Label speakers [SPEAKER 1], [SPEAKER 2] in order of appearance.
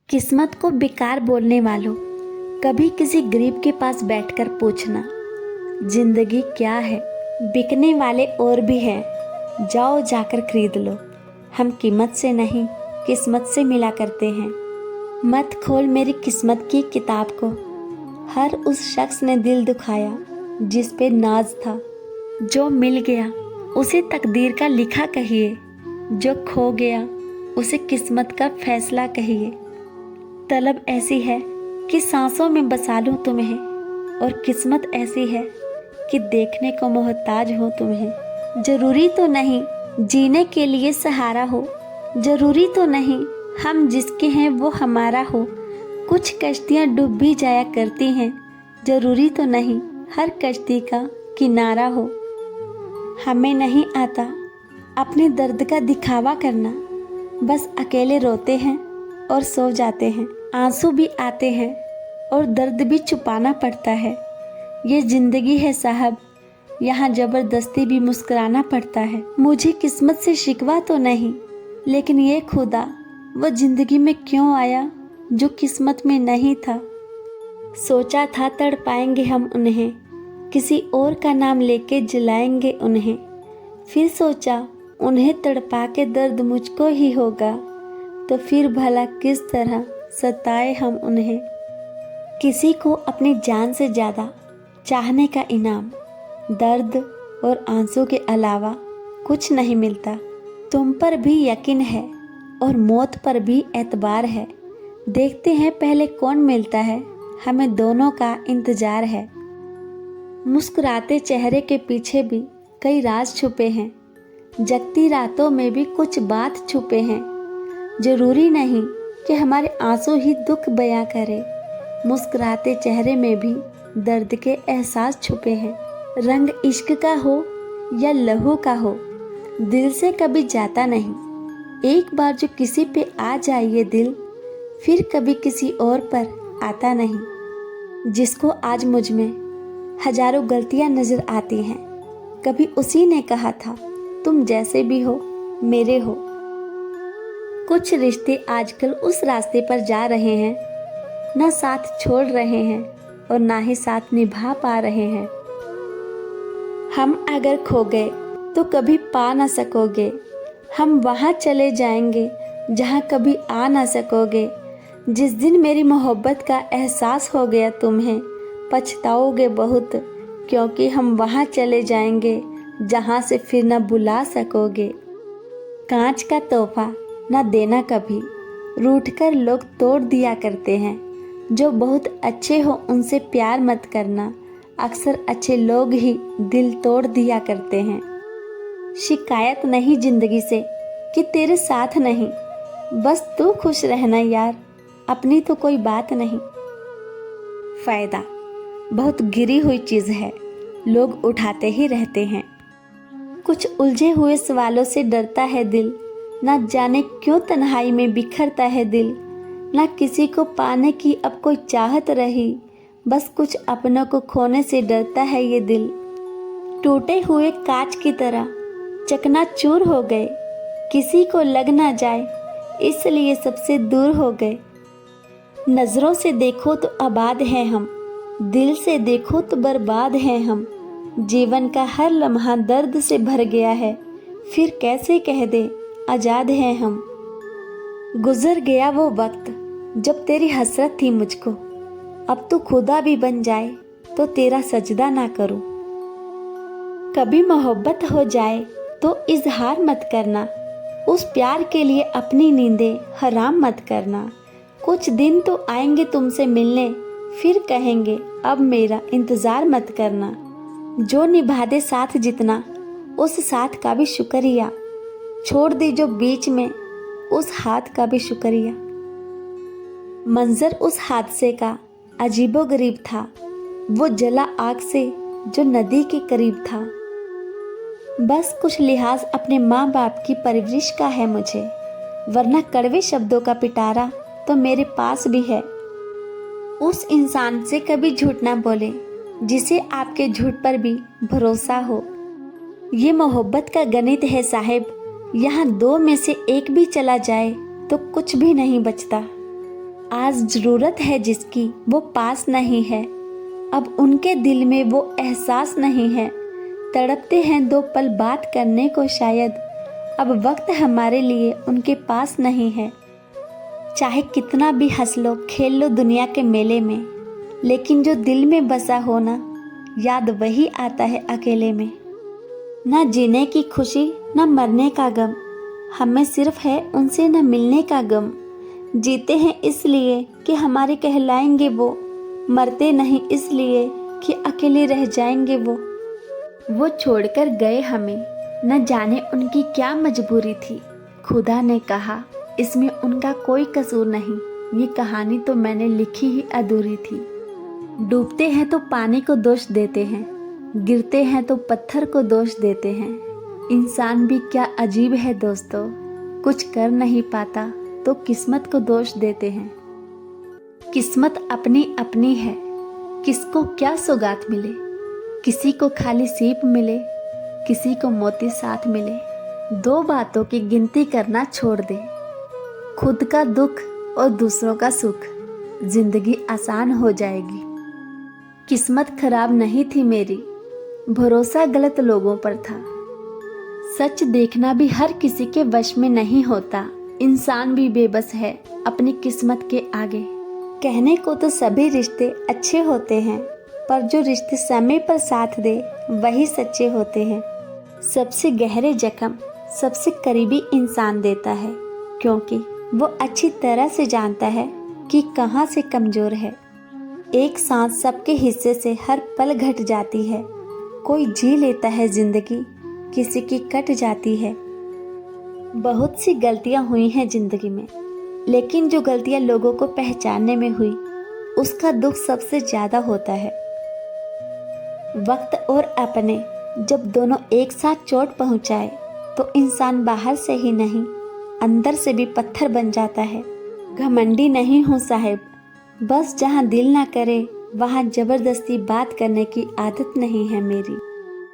[SPEAKER 1] किस्मत को बेकार बोलने वालों, कभी किसी गरीब के पास बैठकर पूछना जिंदगी क्या है। बिकने वाले और भी हैं, जाओ जाकर खरीद लो। हम कीमत से नहीं किस्मत से मिला करते हैं। मत खोल मेरी किस्मत की किताब को। हर उस शख्स ने दिल दुखाया जिस पे नाज था। जो मिल गया उसे तकदीर का लिखा कहिए, जो खो गया उसे किस्मत का फैसला कहिए। तलब ऐसी है कि सांसों में बसा लूं तुम्हें, और किस्मत ऐसी है कि देखने को मोहताज हो तुम्हें। जरूरी तो नहीं जीने के लिए सहारा हो, जरूरी तो नहीं हम जिसके हैं वो हमारा हो। कुछ कश्तियाँ डूब भी जाया करती हैं, जरूरी तो नहीं हर कश्ती का किनारा हो। हमें नहीं आता अपने दर्द का दिखावा करना, बस अकेले रोते हैं और सो जाते हैं। आंसू भी आते हैं और दर्द भी छुपाना पड़ता है। ये जिंदगी है साहब, यहाँ जबरदस्ती भी मुस्कुराना पड़ता है। मुझे किस्मत से शिकवा तो नहीं, लेकिन ये खुदा वो जिंदगी में क्यों आया जो किस्मत में नहीं था। सोचा था तड़ पाएंगे हम उन्हें, किसी और का नाम लेके जलाएंगे उन्हें। फिर सोचा उन्हें तड़पा के दर्द मुझको ही होगा, तो फिर भला किस तरह सताए हम उन्हें। किसी को अपनी जान से ज़्यादा चाहने का इनाम दर्द और आंसू के अलावा कुछ नहीं मिलता। तुम पर भी यकीन है और मौत पर भी एतबार है। देखते हैं पहले कौन मिलता है, हमें दोनों का इंतजार है। मुस्कुराते चेहरे के पीछे भी कई राज छुपे हैं, जगती रातों में भी कुछ बात छुपे हैं। जरूरी नहीं कि हमारे आंसू ही दुख बयां करे, मुस्कुराते चेहरे में भी दर्द के एहसास छुपे हैं। रंग इश्क का हो या लहू का हो, दिल से कभी जाता नहीं। एक बार जो किसी पे आ जाए ये दिल, फिर कभी किसी और पर आता नहीं। जिसको आज मुझ में हजारों गलतियां नजर आती हैं, कभी उसी ने कहा था तुम जैसे भी हो मेरे हो। कुछ रिश्ते आजकल उस रास्ते पर जा रहे हैं, ना साथ छोड़ रहे हैं और ना ही साथ निभा पा रहे हैं। हम अगर खो गए तो कभी पा ना सकोगे, हम वहाँ चले जाएंगे जहाँ कभी आ ना सकोगे। जिस दिन मेरी मोहब्बत का एहसास हो गया तुम्हें, पछताओगे बहुत, क्योंकि हम वहाँ चले जाएंगे जहाँ से फिर न बुला सकोगे। कांच का तोहफा न देना कभी, रूठ कर लोग तोड़ दिया करते हैं। जो बहुत अच्छे हो उनसे प्यार मत करना, अक्सर अच्छे लोग ही दिल तोड़ दिया करते हैं। शिकायत नहीं जिंदगी से कि तेरे साथ नहीं, बस तू खुश रहना यार, अपनी तो कोई बात नहीं। फायदा बहुत गिरी हुई चीज़ है, लोग उठाते ही रहते हैं। कुछ उलझे हुए सवालों से डरता है दिल, ना जाने क्यों तन्हाई में बिखरता है दिल। ना किसी को पाने की अब कोई चाहत रही, बस कुछ अपनों को खोने से डरता है ये दिल। टूटे हुए कांच की तरह चकनाचूर हो गए, किसी को लग ना जाए इसलिए सबसे दूर हो गए। नज़रों से देखो तो आबाद हैं हम, दिल से देखो तो बर्बाद हैं हम। जीवन का हर लम्हा दर्द से भर गया है, फिर कैसे कह दे आज़ाद हैं हम। गुजर गया वो वक्त जब तेरी हसरत थी मुझको, अब तो खुदा भी बन जाए तो तेरा सजदा ना करूं। कभी मोहब्बत हो जाए तो इजहार मत करना, उस प्यार के लिए अपनी नींदें हराम मत करना। कुछ दिन तो आएंगे तुमसे मिलने, फिर कहेंगे अब मेरा इंतज़ार मत करना। जो निभा दे साथ जितना, उस साथ का भी शुक्रिया, छोड़ दी जो बीच में उस हाथ का भी शुक्रिया। मंजर उस हादसे का अजीबो गरीब था, वो जला आग से जो नदी के करीब था। बस कुछ लिहाज अपने माँ बाप की परवरिश का है मुझे, वरना कड़वे शब्दों का पिटारा तो मेरे पास भी है। उस इंसान से कभी झूठ ना बोले जिसे आपके झूठ पर भी भरोसा हो। ये मोहब्बत का गणित है साहिब, यहाँ दो में से एक भी चला जाए तो कुछ भी नहीं बचता। आज जरूरत है जिसकी वो पास नहीं है, अब उनके दिल में वो एहसास नहीं है। तड़पते हैं 2 पल बात करने को शायद, अब वक्त हमारे लिए उनके पास नहीं है। चाहे कितना भी हंस लो खेल लो दुनिया के मेले में, लेकिन जो दिल में बसा हो ना, याद वही आता है अकेले में। ना जीने की खुशी ना मरने का गम, हमें सिर्फ है उनसे न मिलने का गम। जीते हैं इसलिए कि हमारे कहलाएंगे वो, मरते नहीं इसलिए कि अकेले रह जाएंगे वो छोड़कर गए हमें, न जाने उनकी क्या मजबूरी थी। खुदा ने कहा इसमें उनका कोई कसूर नहीं, ये कहानी तो मैंने लिखी ही अधूरी थी। डूबते हैं तो पानी को दोष देते हैं, गिरते हैं तो पत्थर को दोष देते हैं। इंसान भी क्या अजीब है दोस्तों, कुछ कर नहीं पाता तो किस्मत को दोष देते हैं। किस्मत अपनी अपनी है, किसको क्या सौगात मिले, किसी को खाली सीप मिले, किसी को मोती साथ मिले। 2 बातों की गिनती करना छोड़ दे, खुद का दुख और दूसरों का सुख, जिंदगी आसान हो जाएगी। किस्मत खराब नहीं थी मेरी, भरोसा गलत लोगों पर था। सच देखना भी हर किसी के वश में नहीं होता, इंसान भी बेबस है अपनी किस्मत के आगे। कहने को तो सभी रिश्ते अच्छे होते हैं, पर जो रिश्ते समय पर साथ दे वही सच्चे होते हैं। सबसे गहरे जख्म सबसे करीबी इंसान देता है, क्योंकि वो अच्छी तरह से जानता है कि कहाँ से कमज़ोर है। एक सांस सबके हिस्से से हर पल घट जाती है, कोई जी लेता है जिंदगी, किसी की कट जाती है। बहुत सी गलतियां हुई हैं जिंदगी में, लेकिन जो गलतियां लोगों को पहचानने में हुई उसका दुख सबसे ज़्यादा होता है। वक्त और अपने जब दोनों एक साथ चोट पहुंचाए तो इंसान बाहर से ही नहीं अंदर से भी पत्थर बन जाता है। घमंडी नहीं हूँ साहिब, बस जहाँ दिल ना करे वहाँ ज़बरदस्ती बात करने की आदत नहीं है मेरी।